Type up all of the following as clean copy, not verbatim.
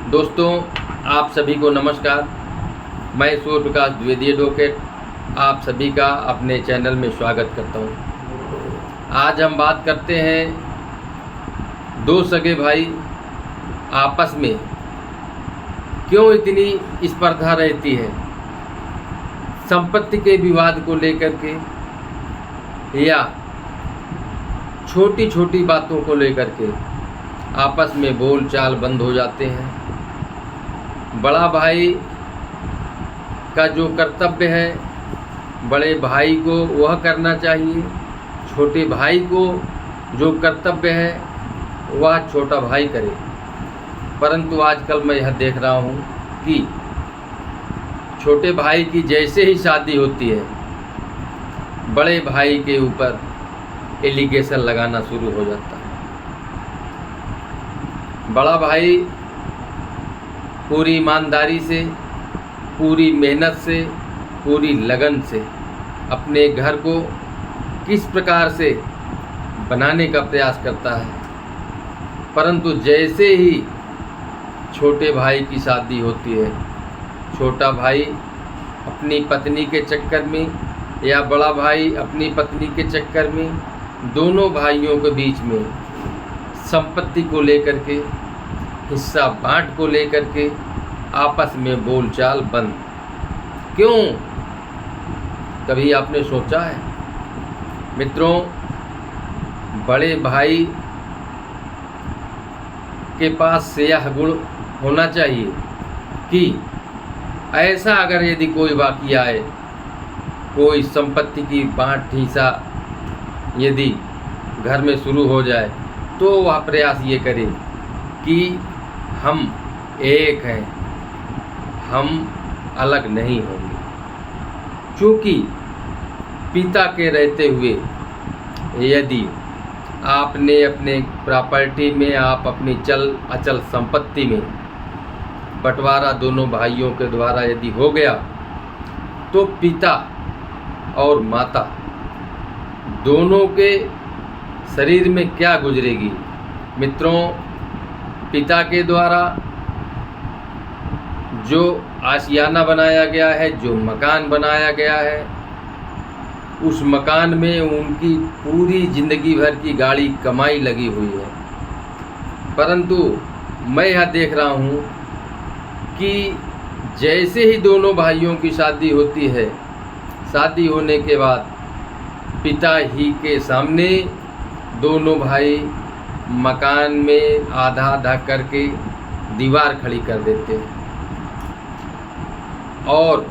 दोस्तों, आप सभी को नमस्कार। मैं सूर्य प्रकाश द्विवेदी एडवोकेट आप सभी का अपने चैनल में स्वागत करता हूं। आज हम बात करते हैं दो सगे भाई आपस में क्यों इतनी स्पर्धा रहती है, संपत्ति के विवाद को लेकर के या छोटी छोटी बातों को लेकर के आपस में बोलचाल बंद हो जाते हैं। बड़ा भाई का जो कर्तव्य है बड़े भाई को वह करना चाहिए, छोटे भाई को जो कर्तव्य है वह छोटा भाई करे। परंतु आजकल मैं यह देख रहा हूँ कि छोटे भाई की जैसे ही शादी होती है बड़े भाई के ऊपर एलिगेशन लगाना शुरू हो जाता है। बड़ा भाई पूरी ईमानदारी से, पूरी मेहनत से, पूरी लगन से अपने घर को किस प्रकार से बनाने का प्रयास करता है, परंतु जैसे ही छोटे भाई की शादी होती है छोटा भाई अपनी पत्नी के चक्कर में या बड़ा भाई अपनी पत्नी के चक्कर में दोनों भाइयों के बीच में संपत्ति को लेकर के, हिस्सा बांट को लेकर के आपस में बोलचाल बंद। क्यों? कभी आपने सोचा है? मित्रों, बड़े भाई के पास यह गुण होना चाहिए कि ऐसा अगर यदि कोई वाक़या आए, कोई संपत्ति की बांट हिस्सा यदि घर में शुरू हो जाए तो वह प्रयास ये करे कि हम एक हैं, हम अलग नहीं होंगे। क्योंकि पिता के रहते हुए यदि आपने अपने प्रॉपर्टी में, आप अपनी चल अचल संपत्ति में बंटवारा दोनों भाइयों के द्वारा यदि हो गया तो पिता और माता दोनों के शरीर में क्या गुजरेगी। मित्रों, पिता के द्वारा जो आशियाना बनाया गया है, जो मकान बनाया गया है, उस मकान में उनकी पूरी ज़िंदगी भर की गाड़ी कमाई लगी हुई है। परंतु मैं यह देख रहा हूँ कि जैसे ही दोनों भाइयों की शादी होती है, शादी होने के बाद पिता ही के सामने दोनों भाई मकान में आधा आधा करके दीवार खड़ी कर देते हैं। और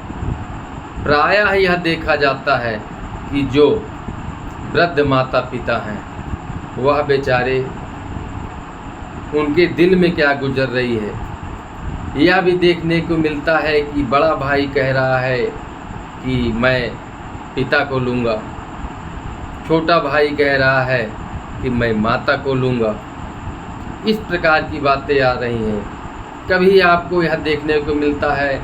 प्रायः यह देखा जाता है कि जो वृद्ध माता पिता हैं वह बेचारे, उनके दिल में क्या गुजर रही है यह भी देखने को मिलता है कि बड़ा भाई कह रहा है कि मैं पिता को लूँगा, छोटा भाई कह रहा है कि मैं माता को लूँगा। इस प्रकार की बातें आ रही हैं। कभी आपको यह देखने को मिलता है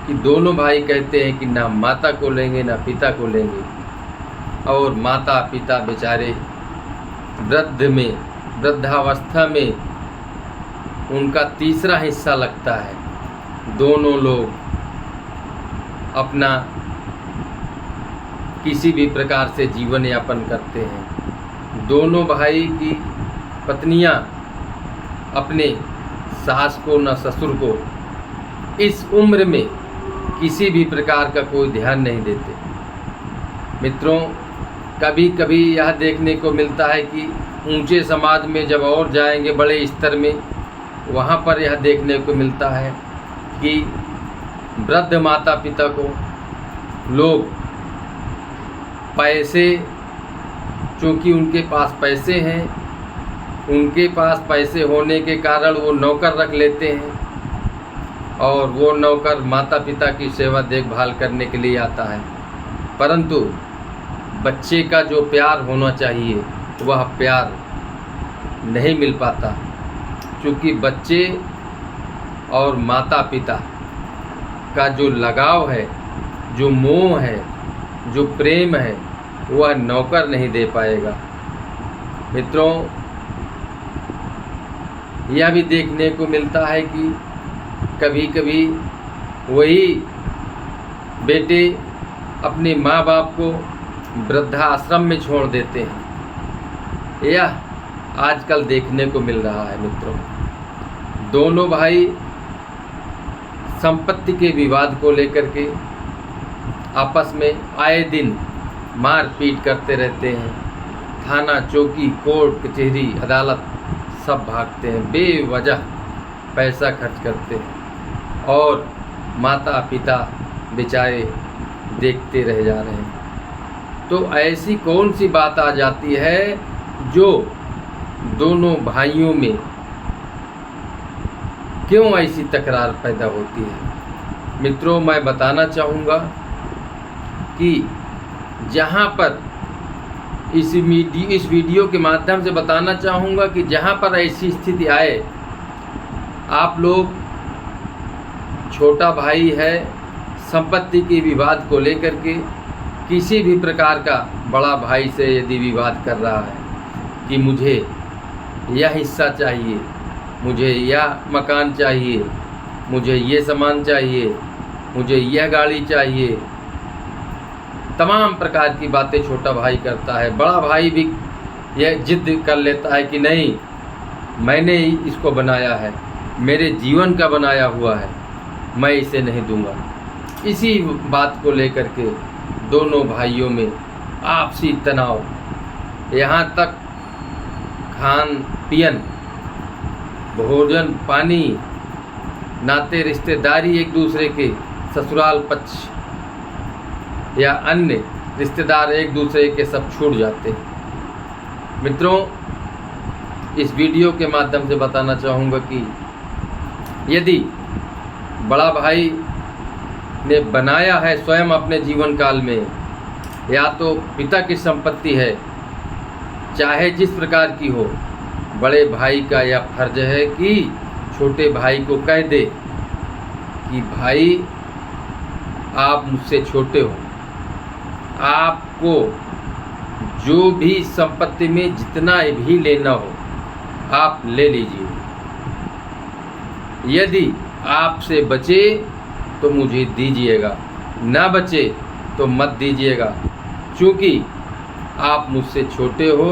कि दोनों भाई कहते हैं कि ना माता को लेंगे ना पिता को लेंगे, और माता पिता बेचारे वृद्धावस्था में उनका तीसरा हिस्सा लगता है। दोनों लोग अपना किसी भी प्रकार से जीवन यापन करते हैं। दोनों भाई की पत्नियां अपने सास को न ससुर को इस उम्र में किसी भी प्रकार का कोई ध्यान नहीं देते। मित्रों, कभी कभी यह देखने को मिलता है कि ऊंचे समाज में जब और जाएंगे बड़े स्तर में, वहाँ पर यह देखने को मिलता है कि वृद्ध माता पिता को लोग पैसे, चूँकि उनके पास पैसे हैं, उनके पास पैसे होने के कारण वो नौकर रख लेते हैं और वो नौकर माता पिता की सेवा देखभाल करने के लिए आता है। परंतु बच्चे का जो प्यार होना चाहिए वह प्यार नहीं मिल पाता, क्योंकि बच्चे और माता पिता का जो लगाव है, जो मोह है, जो प्रेम है, वह नौकर नहीं दे पाएगा। मित्रों, यह भी देखने को मिलता है कि कभी कभी वही बेटे अपने माँ बाप को वृद्धाश्रम में छोड़ देते हैं। यह आजकल देखने को मिल रहा है मित्रों। दोनों भाई संपत्ति के विवाद को लेकर के आपस में आए दिन मारपीट करते रहते हैं। थाना चौकी कोर्ट कचहरी अदालत सब भागते हैं, बेवजह पैसा खर्च करते हैं और माता पिता बेचारे देखते रह जा रहे हैं। तो ऐसी कौन सी बात आ जाती है जो दोनों भाइयों में क्यों ऐसी तकरार पैदा होती है? मित्रों, मैं बताना चाहूँगा कि जहाँ पर इस वीडियो के माध्यम से बताना चाहूँगा कि जहाँ पर ऐसी स्थिति आए, आप लोग छोटा भाई है, संपत्ति के विवाद को लेकर के किसी भी प्रकार का बड़ा भाई से यदि विवाद कर रहा है कि मुझे यह हिस्सा चाहिए, मुझे यह मकान चाहिए, मुझे ये सामान चाहिए, मुझे यह गाड़ी चाहिए, तमाम प्रकार की बातें छोटा भाई करता है। बड़ा भाई भी यह जिद कर लेता है कि नहीं, मैंने ही इसको बनाया है, मेरे जीवन का बनाया हुआ है, मैं इसे नहीं दूंगा। इसी बात को लेकर के दोनों भाइयों में आपसी तनाव, यहाँ तक खान पियन, भोजन पानी, नाते रिश्तेदारी, एक दूसरे के ससुराल पक्ष या अन्य रिश्तेदार एक दूसरे के सब छूट जाते हैं। मित्रों, इस वीडियो के माध्यम से बताना चाहूँगा कि यदि बड़ा भाई ने बनाया है स्वयं अपने जीवन काल में, या तो पिता की संपत्ति है, चाहे जिस प्रकार की हो, बड़े भाई का यह फर्ज है कि छोटे भाई को कह दे कि भाई आप मुझसे छोटे हो, आपको जो भी संपत्ति में जितना भी लेना हो आप ले लीजिए, यदि आपसे बचे तो मुझे दीजिएगा, ना बचे तो मत दीजिएगा, क्योंकि आप मुझसे छोटे हो।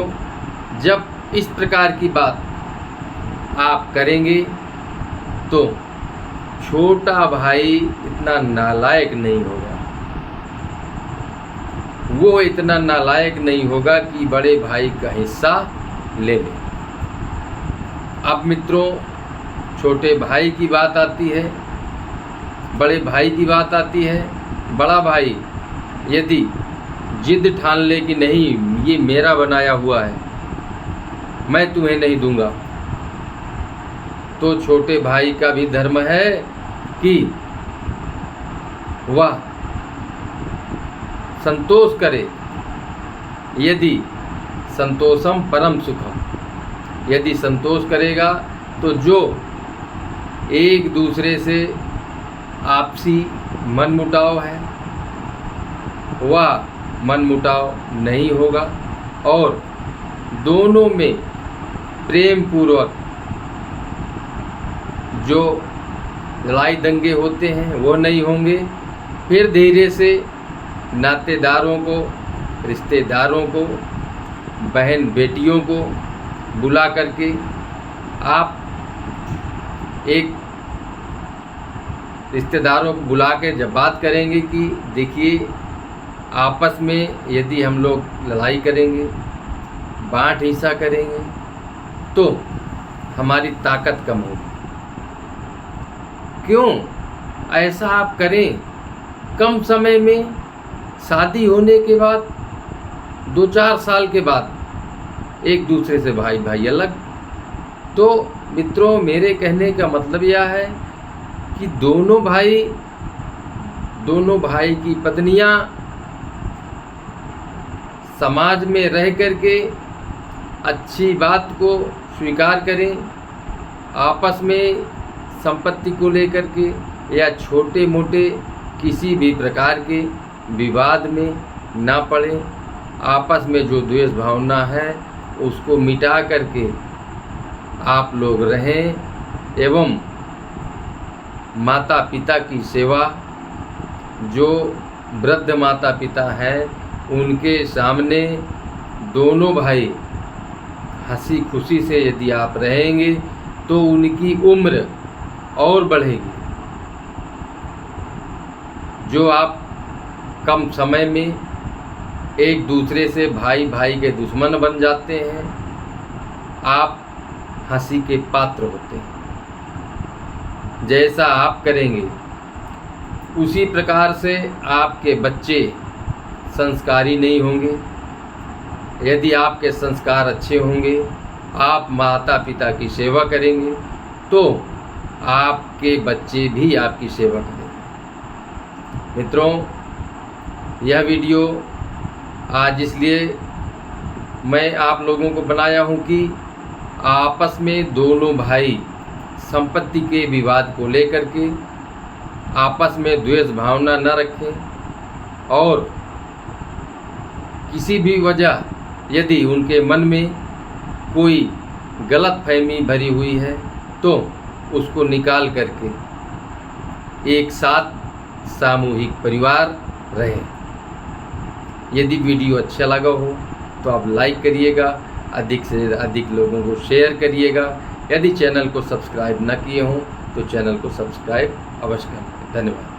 जब इस प्रकार की बात आप करेंगे तो छोटा भाई इतना नालायक नहीं होगा, वो इतना नालायक नहीं होगा कि बड़े भाई का हिस्सा ले ले। अब मित्रों, छोटे भाई की बात आती है, बड़े भाई की बात आती है। बड़ा भाई यदि जिद ठान ले कि नहीं, ये मेरा बनाया हुआ है, मैं तुम्हें नहीं दूंगा, तो छोटे भाई का भी धर्म है कि वह संतोष करे। यदि संतोषम परम सुखम, यदि संतोष करेगा तो जो एक दूसरे से आपसी मनमुटाव है वह मनमुटाव नहीं होगा और दोनों में प्रेम पूर्वक जो लड़ाई दंगे होते हैं वो नहीं होंगे। फिर धीरे से नातेदारों को, रिश्तेदारों को, बहन बेटियों को बुला करके आप एक रिश्तेदारों को बुला के जब बात करेंगे कि देखिए, आपस में यदि हम लोग लड़ाई करेंगे, बांट हिस्सा करेंगे, तो हमारी ताकत कम होगी। क्यों ऐसा आप करें? कम समय में शादी होने के बाद 2-4 साल के बाद एक दूसरे से भाई भाई अलग। तो मित्रों, मेरे कहने का मतलब यह है कि दोनों भाई की पत्नियां समाज में रह करके अच्छी बात को स्वीकार करें, आपस में संपत्ति को लेकर के या छोटे मोटे किसी भी प्रकार के विवाद में ना पड़े। आपस में जो द्वेष भावना है उसको मिटा करके आप लोग रहें एवं माता पिता की सेवा, जो वृद्ध माता पिता हैं उनके सामने दोनों भाई हंसी खुशी से यदि आप रहेंगे तो उनकी उम्र और बढ़ेगी। जो आप कम समय में एक दूसरे से भाई भाई के दुश्मन बन जाते हैं, आप हंसी के पात्र होते हैं। जैसा आप करेंगे उसी प्रकार से आपके बच्चे संस्कारी नहीं होंगे। यदि आपके संस्कार अच्छे होंगे, आप माता पिता की सेवा करेंगे, तो आपके बच्चे भी आपकी सेवा करेंगे। मित्रों, यह वीडियो आज इसलिए मैं आप लोगों को बनाया हूँ कि आपस में दोनों भाई संपत्ति के विवाद को लेकर के आपस में द्वेष भावना न रखें, और किसी भी वजह यदि उनके मन में कोई गलतफहमी भरी हुई है तो उसको निकाल करके एक साथ सामूहिक परिवार रहें। यदि वीडियो अच्छा लगा हो तो आप लाइक करिएगा, अधिक से अधिक लोगों को शेयर करिएगा। यदि चैनल को सब्सक्राइब न किए हों तो चैनल को सब्सक्राइब अवश्य करें। धन्यवाद।